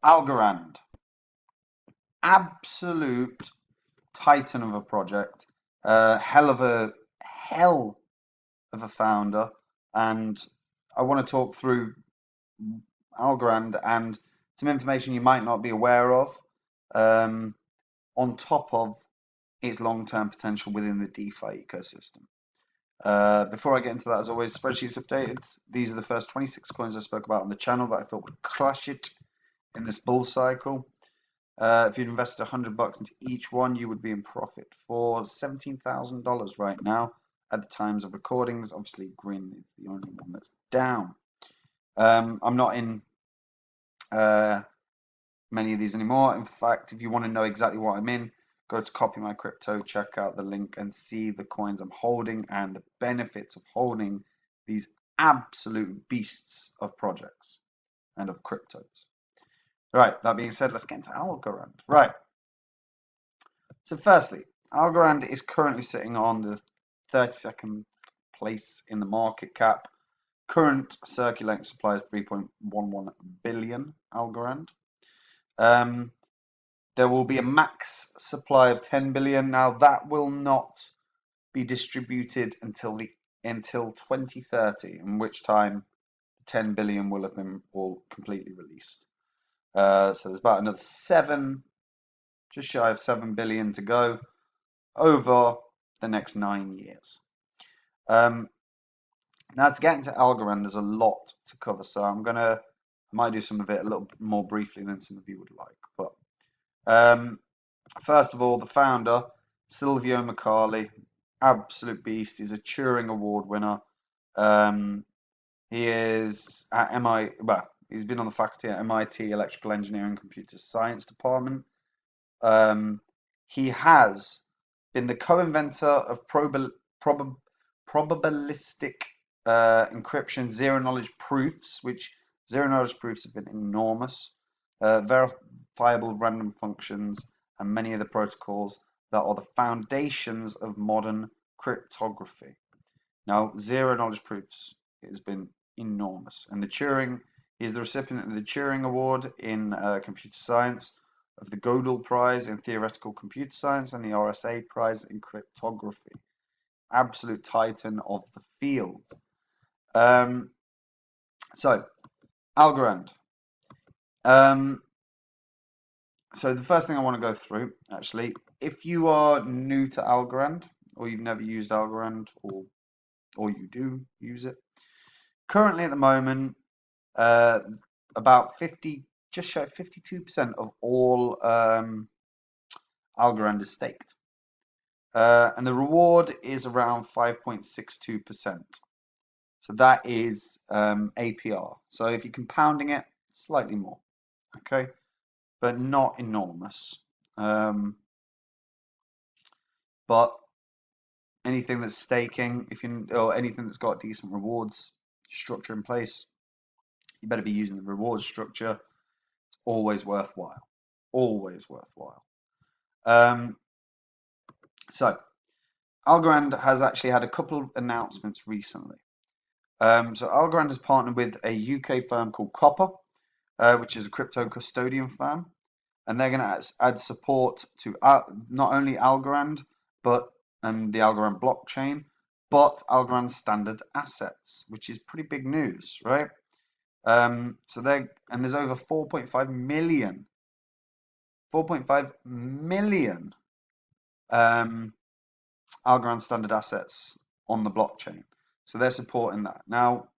Algorand, absolute titan of a project, hell of a founder, and I want to talk through Algorand and some information you might not be aware of, um, on top of its long-term potential within the DeFi ecosystem. Before I get into that, as always, spreadsheets updated. These are the first 26 coins I spoke about on the channel that I thought would crush it in this bull cycle. If you'd invested $100 into each one, you would be in profit for $17,000 right now at the times of recordings. Obviously, green is the only one that's down. I'm not in many of these anymore. In fact, if you want to know exactly what I'm in, go to Copy My Crypto, check out the link and see the coins I'm holding and the benefits of holding these absolute beasts of projects and of cryptos. Right, that being said, let's get into Algorand. Right, so firstly, Algorand is currently sitting on the 32nd place in the market cap. Current circulating supply is 3.11 billion Algorand. There will be a max supply of 10 billion. Now that will not be distributed until 2030, in which time 10 billion will have been all completely released. So there's about another just shy of 7 billion to go over the next 9 years. Now to get into Algorand, there's a lot to cover, so I might do some of it a little bit more briefly than some of you would like. But first of all, the founder, Silvio Micali, absolute beast. He's a Turing Award winner. He is at MIT. Well, he's been on the faculty at MIT Electrical Engineering and Computer Science Department. He has been the co-inventor of probabilistic encryption zero-knowledge proofs, which zero-knowledge proofs have been enormous. Verifiable random functions, and many of the protocols that are the foundations of modern cryptography. Now, zero-knowledge proofs has been enormous, and he is the recipient of the Turing Award in computer science, of the Gödel Prize in theoretical computer science, and the RSA Prize in cryptography. Absolute titan of the field. So, Algorand. So the first thing I want to go through, actually, if you are new to Algorand, or you've never used Algorand, or you do use it, currently at the moment, about just shy of 52% of all Algorand is staked. And the reward is around 5.62%. So that is APR. So if you're compounding it, slightly more, okay, but not enormous. But anything that's staking, or anything that's got decent rewards structure in place, you better be using the rewards structure. It's always worthwhile. Always worthwhile. So Algorand has actually had a couple of announcements recently. So Algorand has partnered with a UK firm called Copper, which is a crypto custodian firm, and they're going to add support to not only Algorand, but the Algorand blockchain, but Algorand standard assets, which is pretty big news, right? So there's over 4.5 million Algorand standard assets on the blockchain. So they're supporting that. Now,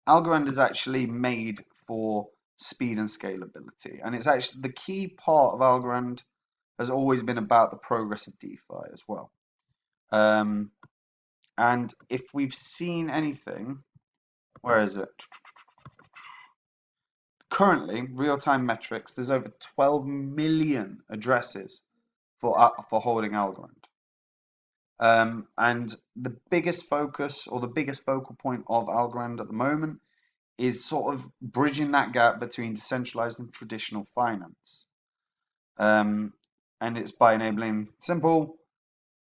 Algorand is actually made for speed and scalability, and it's actually the key part of Algorand has always been about the progress of DeFi as well. And if we've seen anything, where is it? Currently, real-time metrics, there's over 12 million addresses for holding Algorand. And the biggest focus, or the biggest focal point of Algorand at the moment, is sort of bridging that gap between decentralized and traditional finance. And it's by enabling simple,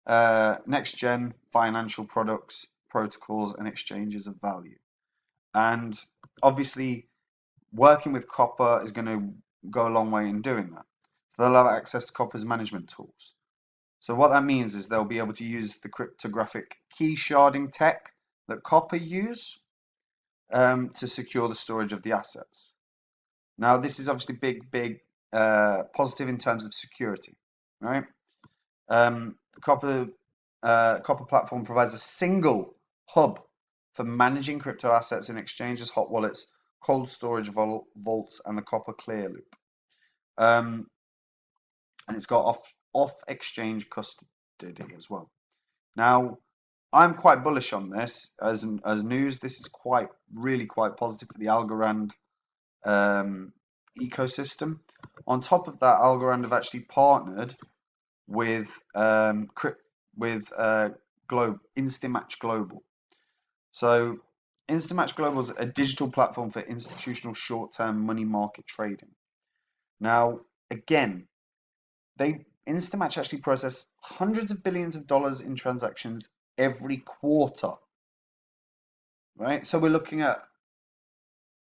next-gen financial products, protocols, and exchanges of value. And obviously, working with Copper is going to go a long way in doing that. So they'll have access to Copper's management tools. So what that means is they'll be able to use the cryptographic key sharding tech that Copper use to secure the storage of the assets. Now, this is obviously big positive in terms of security, right? The Copper platform provides a single hub for managing crypto assets in exchanges, hot wallets, cold storage vaults, and the Copper clear loop. And it's got off exchange custody as well. Now, I'm quite bullish on this as news. This is really quite positive for the Algorand ecosystem. On top of that, Algorand have actually partnered with Instamatch Global. So Instamatch Global is a digital platform for institutional short-term money market trading. Now, again, Instamatch actually process hundreds of billions of dollars in transactions every quarter, right? So we're looking at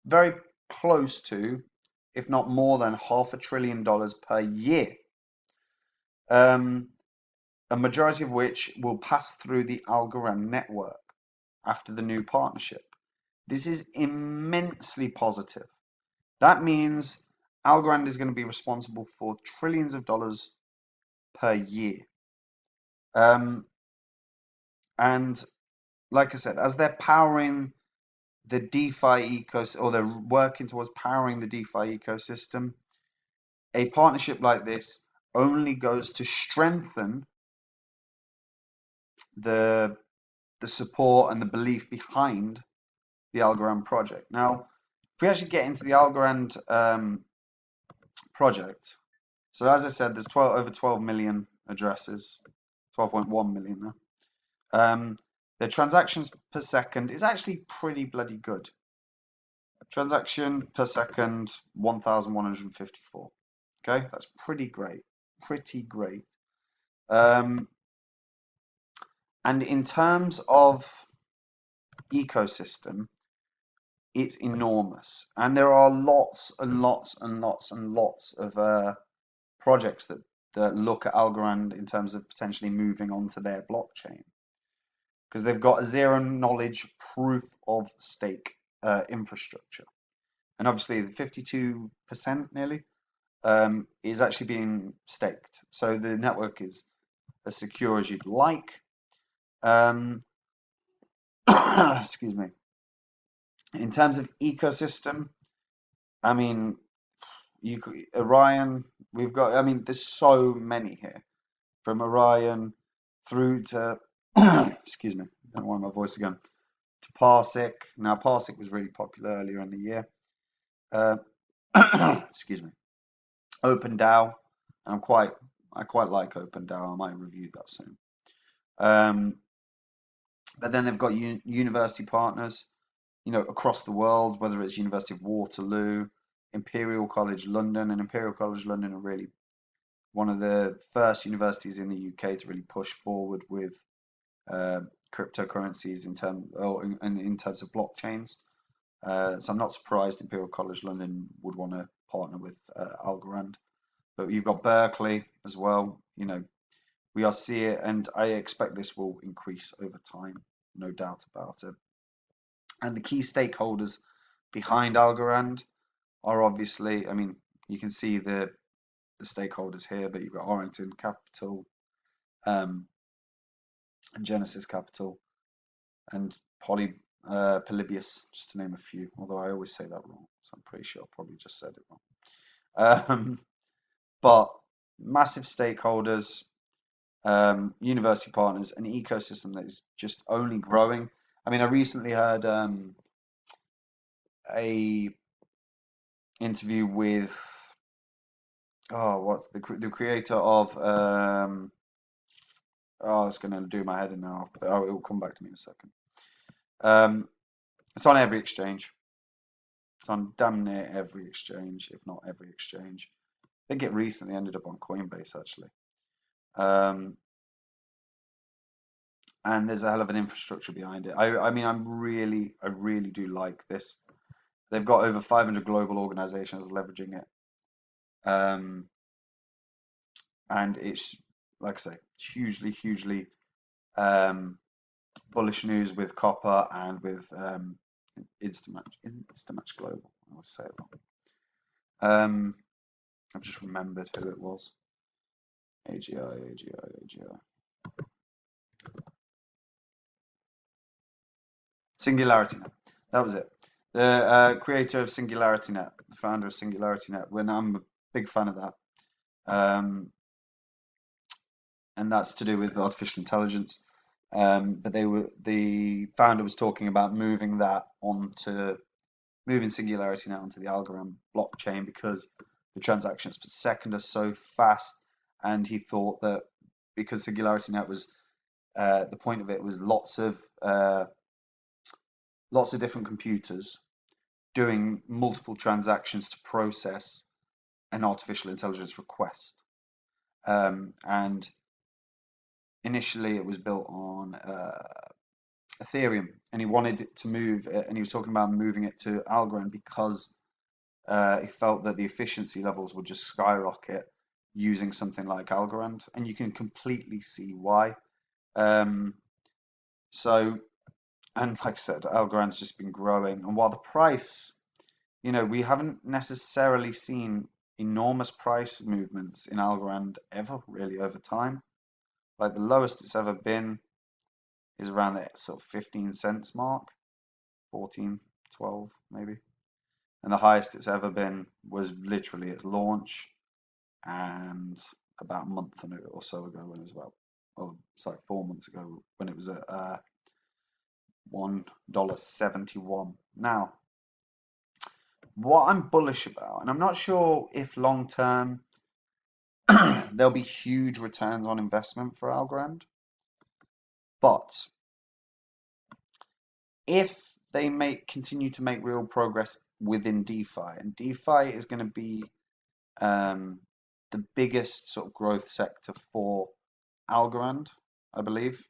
very close to, if not more than, $500 billion per year. A majority of which will pass through the Algorand network after the new partnership. This is immensely positive. That means Algorand is going to be responsible for trillions of dollars per year. And like I said, as they're powering the DeFi ecosystem, or they're working towards powering the DeFi ecosystem, a partnership like this only goes to strengthen the support and the belief behind the Algorand project. Now, if we actually get into the Algorand project, so as I said, there's over 12 million addresses, 12.1 million now. The transactions per second is actually pretty bloody good. Transaction per second, 1,154. Okay, that's pretty great. Pretty great. And in terms of ecosystem, it's enormous. And there are lots and lots and lots and lots of projects that look at Algorand in terms of potentially moving onto their blockchain. Because they've got a zero knowledge proof of stake infrastructure. And obviously the 52% nearly is actually being staked. So the network is as secure as you'd like. Excuse me. In terms of ecosystem, I mean, Orion, we've got, I mean, there's so many here. From Orion through to, excuse me, I don't want my voice again, to Parsec. Now, Parsec was really popular earlier in the year. Excuse me. OpenDAO. I quite like OpenDAO. I might review that soon. But then they've got university partners, across the world, whether it's University of Waterloo, Imperial College London, and Imperial College London are really one of the first universities in the UK to really push forward with cryptocurrencies in terms of blockchains. So I'm not surprised Imperial College London would want to partner with Algorand. But you've got Berkeley as well. We are see it, and I expect this will increase over time, no doubt about it. And the key stakeholders behind Algorand are obviously, I mean, you can see the stakeholders here, but you've got Arlington Capital, and Genesis Capital, and Polybius, just to name a few. Although I always say that wrong, so I'm pretty sure I probably just said it wrong. But massive stakeholders, university partners, an ecosystem that is just only growing. I mean, I recently heard a interview with the creator of it's going to do my head in now, but it will come back to me in a second. It's on every exchange. It's on damn near every exchange, if not every exchange. I think it recently ended up on Coinbase actually. And there's a hell of an infrastructure behind it. I mean, I really do like this. They've got over 500 global organizations leveraging it. Um, and it's, like I say, hugely um, bullish news with copper and with Instamatch Global. I always say it wrong. I've just remembered who it was. AGI. SingularityNet. That was it. The creator of SingularityNet, the founder of SingularityNet. When I'm a big fan of that. And that's to do with artificial intelligence. But the founder was talking about moving SingularityNet onto the Algorand blockchain because the transactions per second are so fast, and he thought that because SingularityNet was the point of it was lots of different computers doing multiple transactions to process an artificial intelligence request. And initially it was built on Ethereum, and he wanted it to move, and he was talking about moving it to Algorand because he felt that the efficiency levels would just skyrocket using something like Algorand, and you can completely see why. So, and like I said, Algorand's just been growing, and while the price, we haven't necessarily seen enormous price movements in Algorand ever really over time. Like the lowest it's ever been is around the sort of 15 cents mark, 14, 12 maybe. And the highest it's ever been was literally its launch and about a month or so ago when it was about, 4 months ago when it was at $1.71. Now, what I'm bullish about, and I'm not sure if long term there'll be huge returns on investment for Algorand, but if they continue to make real progress within DeFi, and DeFi is going to be the biggest sort of growth sector for Algorand, I believe.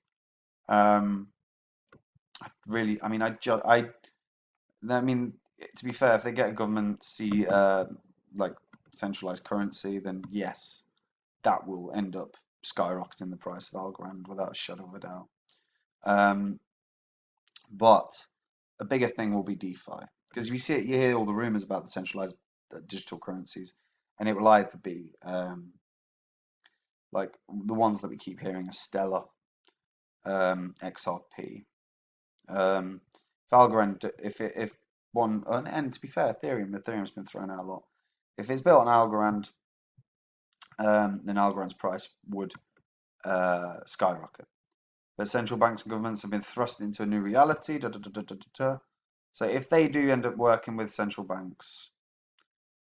To be fair, if they get a government like centralized currency, then yes, that will end up skyrocketing the price of Algorand without a shadow of a doubt. But a bigger thing will be DeFi, because you hear all the rumors about the centralized digital currencies, and it will either be like the ones that we keep hearing are Stellar, XRP. If Algorand, if one, and to be fair, Ethereum's been thrown out a lot. If it's built on Algorand, then Algorand's price would skyrocket. But central banks and governments have been thrust into a new reality. So if they do end up working with central banks,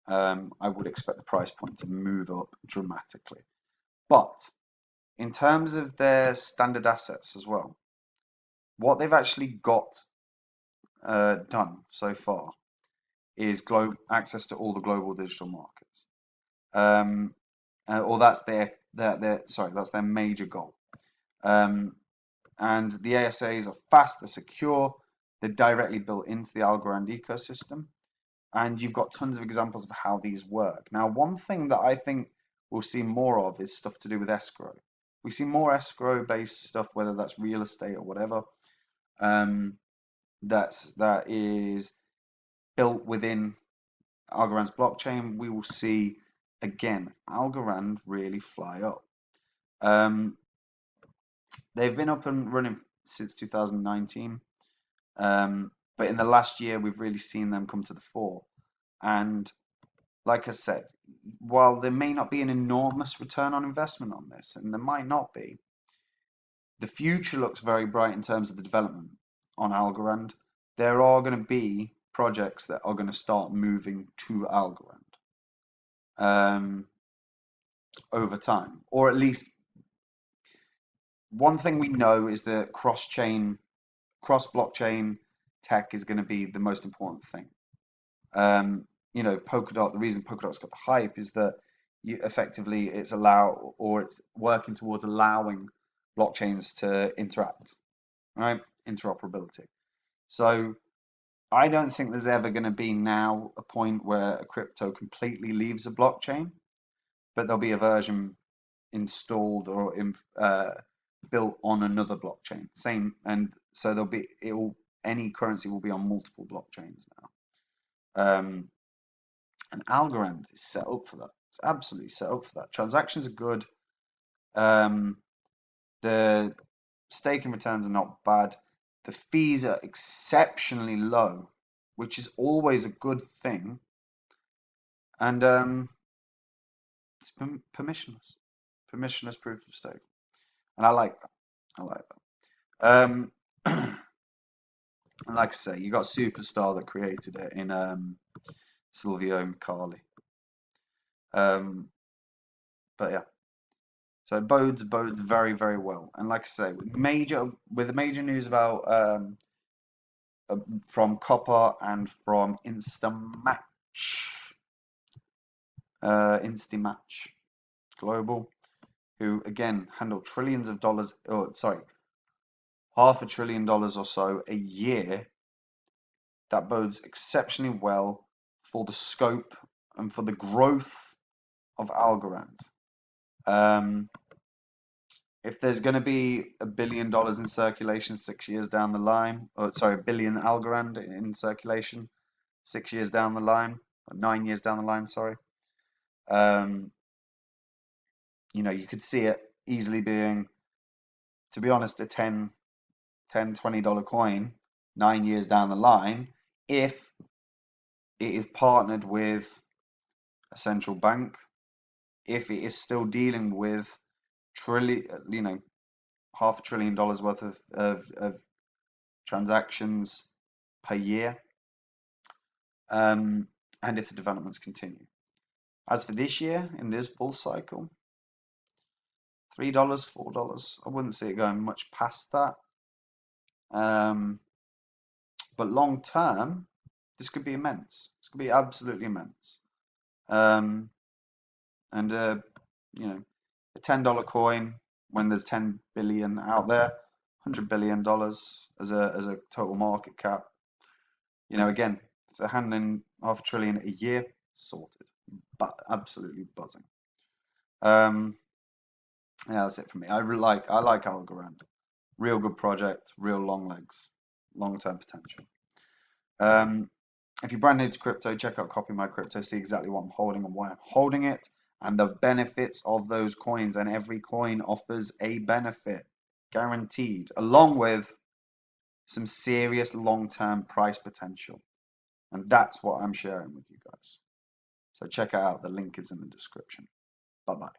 I would expect the price point to move up dramatically. But in terms of their standard assets as well, what they've actually got done so far is access to all the global digital markets, or that's their major goal. And the ASAs are fast, they're secure, they're directly built into the Algorand ecosystem, and you've got tons of examples of how these work. Now, one thing that I think we'll see more of is stuff to do with escrow. We see more escrow-based stuff, whether that's real estate or whatever, that is built within Algorand's blockchain. We will see, again, Algorand really fly up. They've been up and running since 2019, but in the last year, we've really seen them come to the fore. And like I said, while there may not be an enormous return on investment on this, and there might not be, the future looks very bright in terms of the development on Algorand. There are going to be projects that are going to start moving to Algorand over time, or at least one thing we know is that cross-blockchain tech is going to be the most important thing. Polkadot, the reason Polkadot's got the hype is that it's working towards allowing blockchains to interact, right? Interoperability. So I don't think there's ever going to be now a point where a crypto completely leaves a blockchain, but there'll be a version installed or built on another blockchain. Same, and so there'll be any currency will be on multiple blockchains now. And Algorand is set up for that. It's absolutely set up for that. Transactions are good. The staking returns are not bad. The fees are exceptionally low, which is always a good thing. And it's permissionless proof of stake, and I like that. I like that. And like I say, you got Superstar that created it in Silvio Micali. But yeah, so it bodes very very well. And like I say, with the major news about from Copper and from Instamatch Global, who again handle trillions of dollars, or sorry, $500 billion or so a year. That bodes exceptionally well for the scope and for the growth of Algorand. If there's going to be $1 billion in circulation 6 years down the line, or sorry, $1 billion Algorand in circulation 6 years down the line, or 9 years down the line, sorry, you could see it easily being, to be honest, a $10, $20 coin 9 years down the line if it is partnered with a central bank, if it is still dealing with $500 billion worth of transactions per year, and if the developments continue. As for this year, in this bull cycle, $3, $4, I wouldn't see it going much past that. But long term, this could be immense. This could be absolutely immense. And a $10 coin, when there's 10 billion out there, $100 billion as a total market cap. Again, if they're handling $500 billion a year, sorted, but absolutely buzzing. Yeah, that's it for me. I like Algorand. Real good project, real long legs, long-term potential. If you're brand new to crypto, check out Copy My Crypto, see exactly what I'm holding and why I'm holding it, and the benefits of those coins. And every coin offers a benefit, guaranteed, along with some serious long-term price potential. And that's what I'm sharing with you guys. So check it out. The link is in the description. Bye-bye.